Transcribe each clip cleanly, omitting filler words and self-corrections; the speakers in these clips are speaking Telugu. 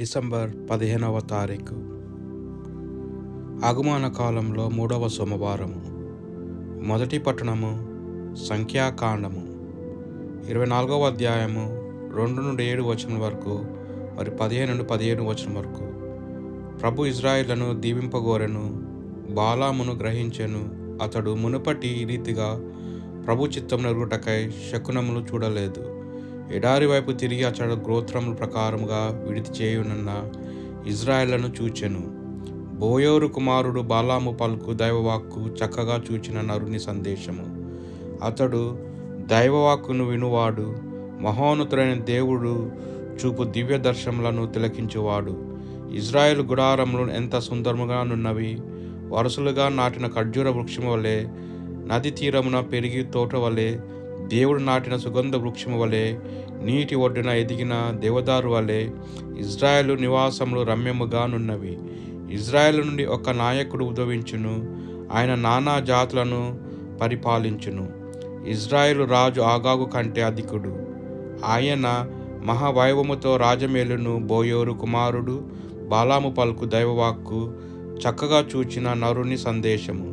డిసెంబర్ 15వ తారీఖు ఆగమన కాలంలో 3వ సోమవారము. మొదటి పట్టణము సంఖ్యాకాండము 24వ అధ్యాయము 2 నుండి 7 వచనం వరకు మరి 15 నుండి 17 వచనం వరకు. ప్రభు ఇజ్రాయేలును దీవింపగోరెను, బాలామును గ్రహించెను. అతడు మునుపటి రీతిగా ప్రభు చిత్తం నెరుగుటకై శకునములు చూడలేదు. ఎడారి వైపు తిరిగి అతడు గోత్రముల ప్రకారముగా విడిది చేయునన్న ఇజ్రాయేలును చూచెను. బోయోరు కుమారుడు బాలాము పలుకు దైవవాక్కు చక్కగా చూచిన నరుని సందేశము. అతడు దైవవాక్కును వినువాడు, మహోన్నతుడైన దేవుడు చూపు దివ్య దర్శనములను తిలకించువాడు. ఇజ్రాయేలు గుడారములు ఎంత సుందరముగా నున్నవి! వరుసలుగా నాటిన ఖర్జూర వృక్షము వలె, నది తీరమున పెరిగి తోట వలె, దేవుడు నాటిన సుగంధ వృక్షము వలె, నీటి ఒడ్డున ఎదిగిన దేవదారు వలె ఇజ్రాయేలు నివాసములు రమ్యముగా నున్నవి. ఇజ్రాయేలు నుండి ఒక నాయకుడు ఉద్భవించును, ఆయన నానా జాతులను పరిపాలించును. ఇజ్రాయేలు రాజు ఆగాగు కంటే అధికుడు, ఆయన మహావైభవముతో రాజమేలును. బోయోరు కుమారుడు బాలాము పలుకు దైవవాక్కు చక్కగా చూచిన నరుని సందేశము.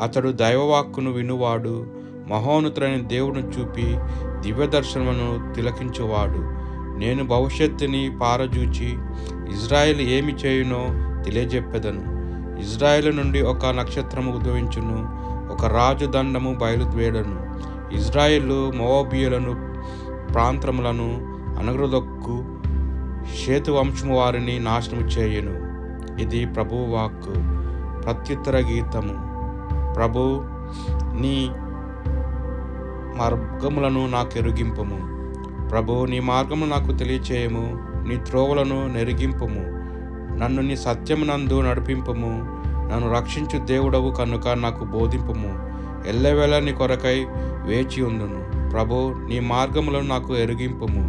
అతడు దైవవాక్కును వినువాడు, మహోన్నతుడైన దేవుని చూపి దివ్య దర్శనమును తిలకించువాడు. నేను భవిష్యత్తుని పారజూచి ఇజ్రాయేలు ఏమి చేయునో తెలియజెప్పెదను. ఇజ్రాయేలు నుండి ఒక నక్షత్రము ఉద్భవించును, ఒక రాజు దండము బయలుదేరును. ఇజ్రాయేలు మోవాబీయులను ప్రాంతములను అనగదొక్కు, షేతు వంశము వారిని నాశనము చేయును. ఇది ప్రభువు వాక్కు. ప్రత్యుత్తర గీతము. ప్రభు, నీ మార్గములను నాకు ఎరుగింపుము. ప్రభు, నీ మార్గము నాకు తెలియచేయము. నీ త్రోవలను నెరిగింపుము. నన్ను నీ సత్యమునందు నడిపింపుము. నన్ను రక్షించు దేవుడవు కనుక నాకు బోధింపుము. ఎల్లవేళ నీ కొరకై వేచి ఉండును. ప్రభు, నీ మార్గములను నాకు ఎరిగింపుము.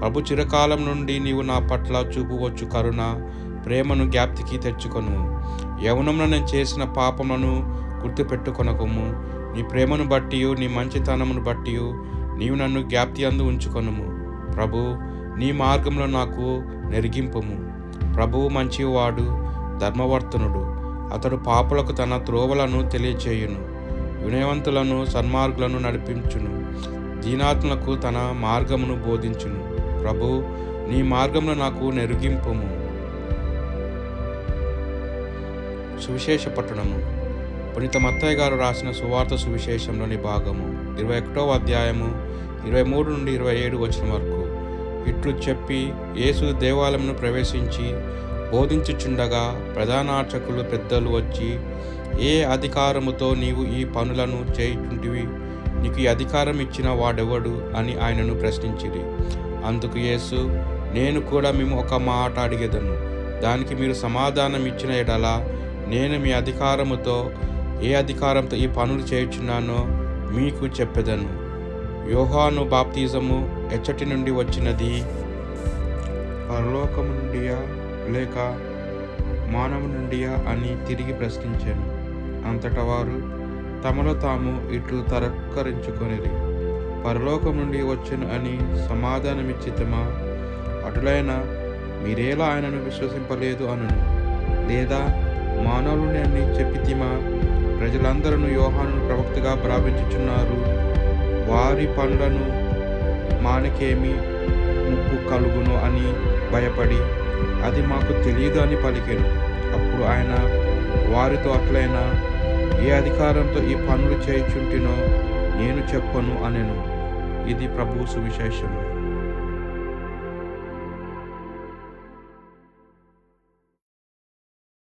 ప్రభు, చిరకాలం నుండి నీవు నా పట్ల చూపువచ్చు కరుణ ప్రేమను జ్ఞాప్తికి తెచ్చుకొను. యవ్వనంలో నేను చేసిన పాపములను గుర్తుపెట్టుకొనకము. నీ ప్రేమను బట్టి, నీ మంచితనమును బట్టి నీవు నన్ను జ్ఞాప్తి అందు ఉంచుకొనుము. ప్రభు, నీ మార్గంలో నాకు నెరిగింపుము. ప్రభువు మంచివాడు, ధర్మవర్తనుడు. అతడు పాపులకు తన త్రోవలను తెలియచేయును, వినయవంతులను సన్మార్గులను నడిపించును, దీనాత్మలకు తన మార్గమును బోధించును. ప్రభు, నీ మార్గంలో నాకు నెరిగింపుము. సువిశేష పట్టణము. పునీత మత్తయి గారు రాసిన సువార్త సువిశేషంలోని భాగము 21వ అధ్యాయము 23 నుండి 27 వచనం వరకు. ఇట్లు చెప్పి యేసు దేవాలయమును ప్రవేశించి బోధించుచుండగా ప్రధానార్చకులు పెద్దలు వచ్చి, ఏ అధికారముతో నీవు ఈ పనులను చేయుచుంటివి? నీకు ఈ అధికారం ఇచ్చిన వాడెవడు అని ఆయనను ప్రశ్నించిరి. అందుకు యేసు, నేను కూడా మేము ఒక మాట అడిగేదను, దానికి మీరు సమాధానం ఇచ్చిన ఎడల నేను మీ అధికారముతో, ఏ అధికారంతో ఈ పనులు చేయుచున్నానో మీకు చెప్పెదను. యోహాను బాప్తిజము ఎచ్చటి నుండి వచ్చినది? పరలోకము నుండియా లేక మానవు నుండియా అని తిరిగి ప్రశ్నించాను. అంతటా వారు తమలో తాము ఇట్లు తరక్కరించుకొనిరి, పరలోకం నుండి వచ్చెను అని సమాధానమిచ్చితమా? అటులైనా మీరేలా ఆయనను విశ్వసింపలేదు అనును, లేదా మానవుని అని చెప్పితిమా? ప్రజలందరూ యోహానును ప్రవక్తగా భావించుచున్నారు. వారి పనులను మానకేమి ముప్పు కలుగును అని భయపడి అది మాకు తెలియదు అని పలికెను. అప్పుడు ఆయన వారితో, అట్లయినా ఏ అధికారంతో ఈ పనులు చేయుచుంటినో నేను చెప్పను అనెను. ఇది ప్రభువు సువిశేషము.